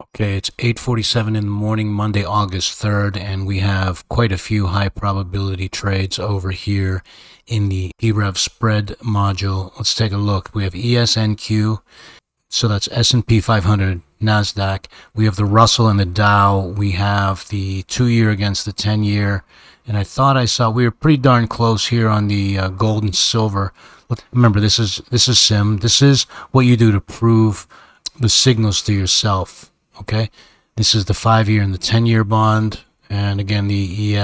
Okay, it's 8:47 in the morning, Monday, August 3rd, and we have quite a few high probability trades over here in the PREV spread module. Let's take a look. We have ESNQ, so that's S&P 500, NASDAQ. We have the Russell and the Dow. We have the 2-year against the 10-year. And I thought I saw we were pretty darn close here on the gold and silver. Look, remember, this is sim. This is what you do to prove the signals to yourself. Okay, this is the 5-year and the 10-year bond, and again the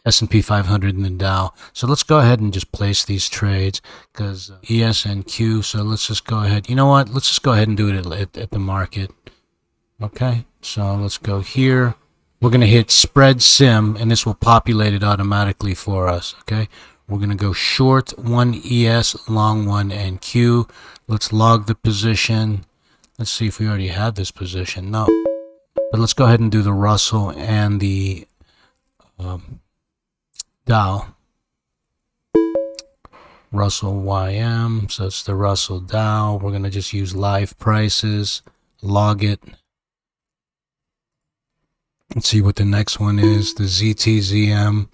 S&P 500 and the Dow. So let's go ahead and just place these trades because ES and Q. So let's just go ahead. You know what? Let's just go ahead and do it at the market. Okay, so let's go here. We're going to hit spread sim, and this will populate it automatically for us. Okay, we're going to go short one ES, long one NQ. Let's log the position. Let's see if we already have this position. No. But let's go ahead and do the Russell and the Dow. Russell YM. So it's the Russell Dow. We're going to just use live prices. Log it. Let's see what the next one is. The ZTZM.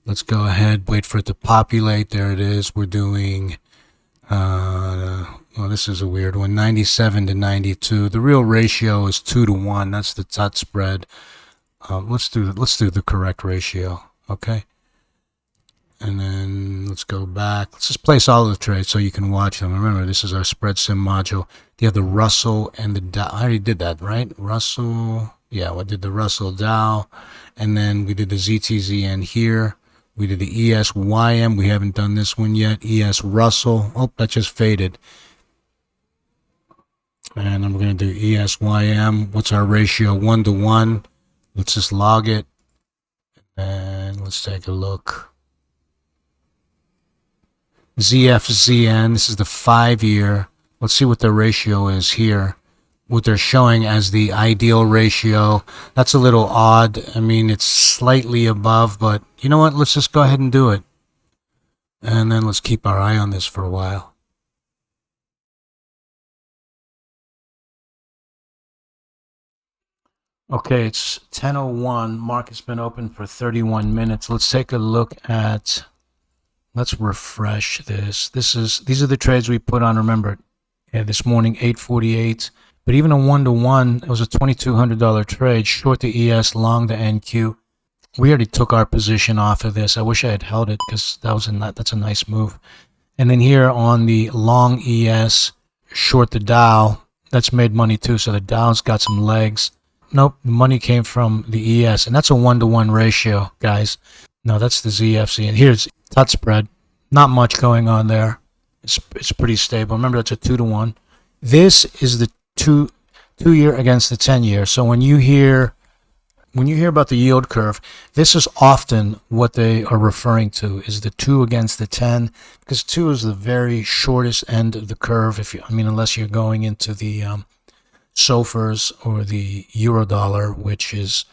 Let's go ahead. Wait for it to populate. There it is. We're doing... well, this is a weird one. 97 to 92. The real ratio is 2 to 1. That's the TUT spread. Let's do the correct ratio. Okay. And then let's go back. Let's just place all of the trades so you can watch them. Remember, this is our spread sim module. You have the Russell and the Dow. I already did that, right? Russell. Yeah, we did the Russell Dow, and then we did the ZTZN here. We did the ESYM. We haven't done this one yet. ES Russell. Oh, that just faded. And then we're going to do ESYM. What's our ratio? 1 to 1. Let's just log it. And let's take a look. ZFZN. This is the 5-year. Let's see what the ratio is here. What they're showing as the ideal ratio. That's a little odd. I mean, it's slightly above, but you know what? Let's just go ahead and do it. And then let's keep our eye on this for a while. Okay, it's 10:01. Market's been open for 31 minutes. Let's take a look at, let's refresh this. These are the trades we put on, remember, this morning, 8:48. But even a 1-to-1, it was a $2,200 trade, short the ES, long the NQ. We already took our position off of this. I wish I had held it because that's a nice move. And then here on the long ES, short the Dow, that's made money too. So the Dow's got some legs. Nope, the money came from the ES, and that's a 1-to-1 ratio, guys. No, that's the ZFC. And here's TUT spread. Not much going on there. It's pretty stable. Remember, that's a 2-to-1. This is the two-year against the 10-year. So when you hear about the yield curve, this is often what they are referring to is the 2 against the 10, because 2 is the very shortest end of the curve. Unless you're going into the SOFRs or the Eurodollar, which is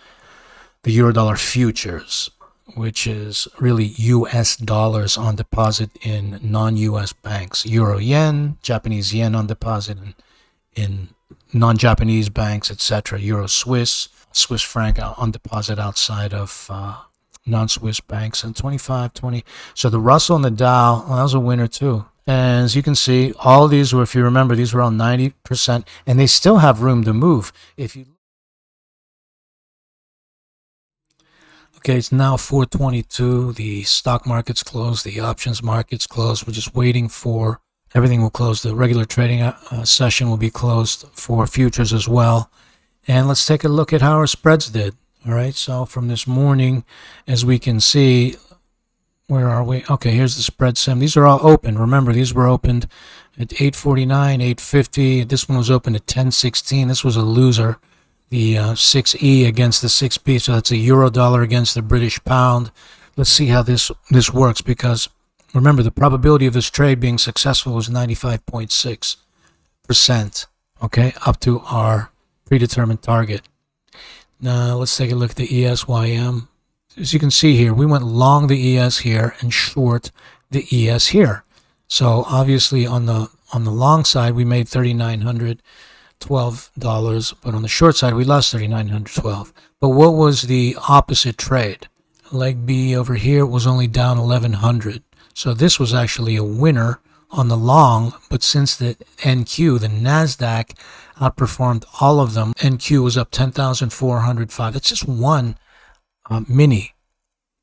the Eurodollar futures, which is really US dollars on deposit in non-US banks. Euro yen, Japanese yen on deposit in non-Japanese banks, etc. Euro Swiss, Swiss franc on deposit outside of non-Swiss banks, and 25-20. So the Russell and the Dow, well, that was a winner too. And as you can see, all of these were, if you remember, these were on 90%, and they still have room to move. Okay, it's now 4:22. The stock market's closed. The options market's closed. We're just waiting for everything will close. The regular trading session will be closed for futures as well. And let's take a look at how our spreads did. All right, so from this morning, as we can see, where are we? Okay, here's the spread sim. These are all open. Remember, these were opened at 8:49, 8:50. This one was opened at 10:16. This was a loser. The 6E against the 6B, so that's a Eurodollar against the British pound. Let's see how this works, because remember, the probability of this trade being successful was 95.6%, okay, up to our predetermined target. Now, let's take a look at the ESYM. As you can see here, we went long the ES here and short the ES here. So obviously on the long side, we made 3,900. $12, but on the short side we lost 3,912. But what was the opposite trade? Leg B over here was only down 1,100. So this was actually a winner on the long, but since the NQ, the NASDAQ, outperformed all of them, NQ was up 10,405. That's just one mini.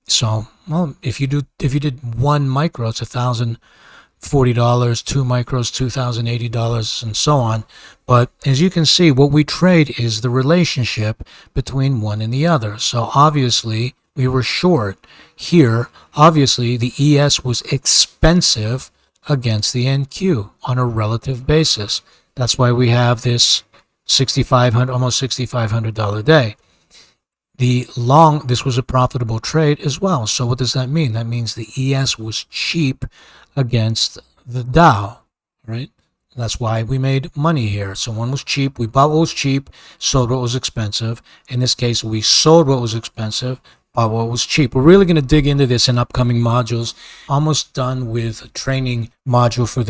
So, well, if you did one micro, it's $1,040, two micros, $2,080, and so on. But as you can see, what we trade is the relationship between one and the other. So obviously we were short here. Obviously the ES was expensive against the NQ on a relative basis. That's why we have this $6,500, almost $6,500 day. The long, this was a profitable trade as well. So what does that mean? That means the ES was cheap against the Dow, right? That's why we made money here. So one was cheap. We bought what was cheap, sold what was expensive. In this case, we sold what was expensive, bought what was cheap. We're really going to dig into this in upcoming modules. Almost done with a training module for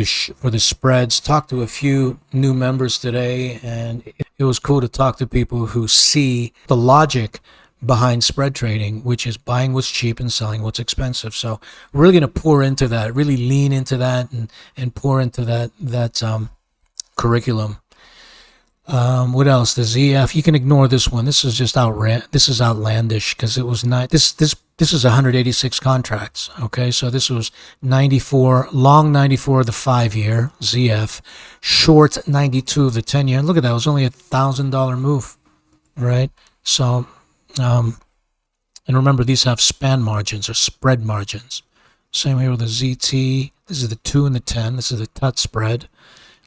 the spreads. Talked to a few new members today, and it was cool to talk to people who see the logic behind spread trading, which is buying what's cheap and selling what's expensive. So we're really going to pour into that, really lean into that, and pour into that curriculum. What else? The ZF. You can ignore this one. This is just outlandish because it was not. This is 186 contracts. Okay, so this was 94 long, 94 of the 5-year ZF, short 92 of the 10-year. Look at that. It was only $1,000 move, right? So. And remember, these have span margins or spread margins. Same here with the ZT. This is the 2 and the 10. This is the TUT spread.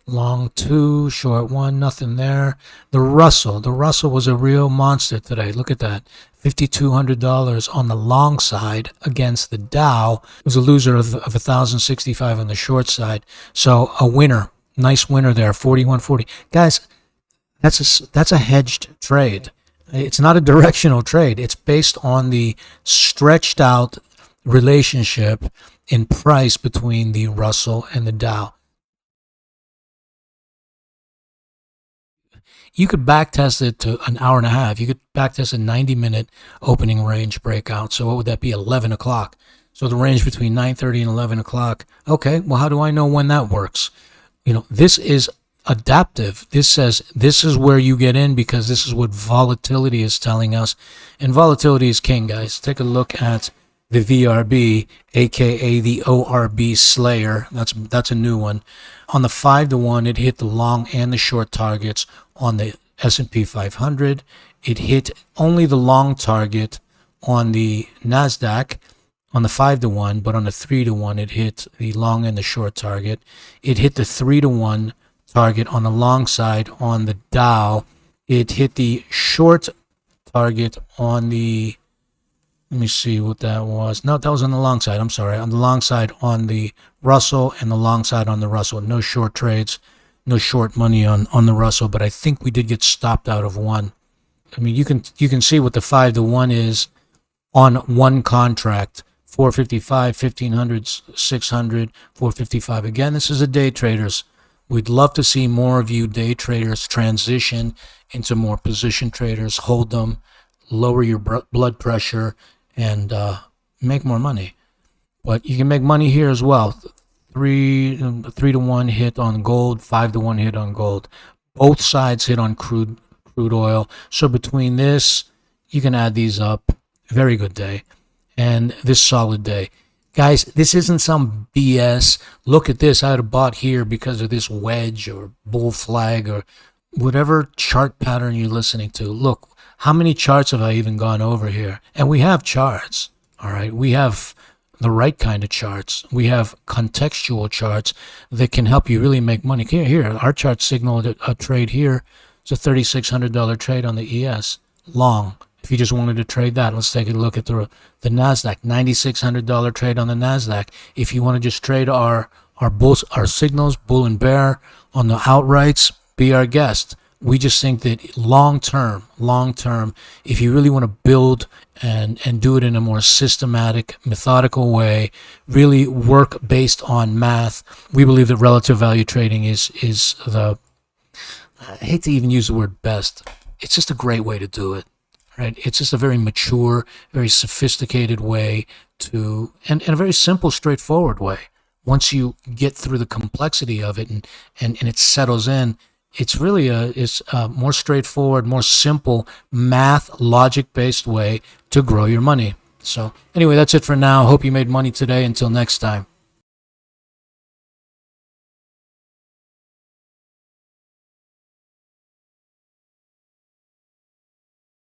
Long 2, short 1, nothing there. The Russell was a real monster today. Look at that. $5,200 on the long side against the Dow. It was a loser of 1,065 on the short side. So a winner. Nice winner there, 41.40. Guys, that's a hedged trade. It's not a directional trade. It's based on the stretched out relationship in price between the Russell and the Dow. You could backtest it to an hour and a half. You could backtest a 90-minute opening range breakout. So what would that be? 11 o'clock. So the range between 9:30 and 11 o'clock. Okay, well, how do I know when that works? You know, this is adaptive. This says this is where you get in because this is what volatility is telling us. And volatility is king, guys. Take a look at the VRB, aka the ORB Slayer. That's a new one. On the 5-to-1, it hit the long and the short targets. On the S&P 500, it hit only the long target on the NASDAQ on the 5-to-1, but on the 3-to-1, it hit the long and the short target. It hit the 3-to-1 target on the long side on the Dow. It hit the short target on the, let me see what that was. No, that was on the long side. I'm sorry. On the long side on the Russell and the long side on the Russell. No short trades, no short money on the Russell, but I think we did get stopped out of one. I mean, you can see what the 5-to-1 is on one contract. 455, 1500, 600, 455. Again, this is a day traders. We'd love to see more of you day traders transition into more position traders, hold them, lower your blood pressure, and make more money. But you can make money here as well. 3-to-1 hit on gold, 5-to-1 hit on gold. Both sides hit on crude oil. So between this, you can add these up. Very good day. And this solid day. Guys, this isn't some BS. Look at this. I would have bought here because of this wedge or bull flag or whatever chart pattern you're listening to. Look, how many charts have I even gone over here? And we have charts, all right? We have the right kind of charts. We have contextual charts that can help you really make money. Here, our chart signaled a trade here. It's a $3,600 trade on the ES, long. If you just wanted to trade that, let's take a look at the NASDAQ, $9,600 trade on the NASDAQ. If you want to just trade our signals, bull and bear, on the outrights, be our guest. We just think that long term, if you really want to build and do it in a more systematic, methodical way, really work based on math, we believe that relative value trading is the I hate to even use the word best. It's just a great way to do it, right? It's just a very mature, very sophisticated way to, and a very simple, straightforward way. Once you get through the complexity of it and it settles in, it's really a more straightforward, more simple, math, logic-based way to grow your money. So anyway, that's it for now. Hope you made money today. Until next time.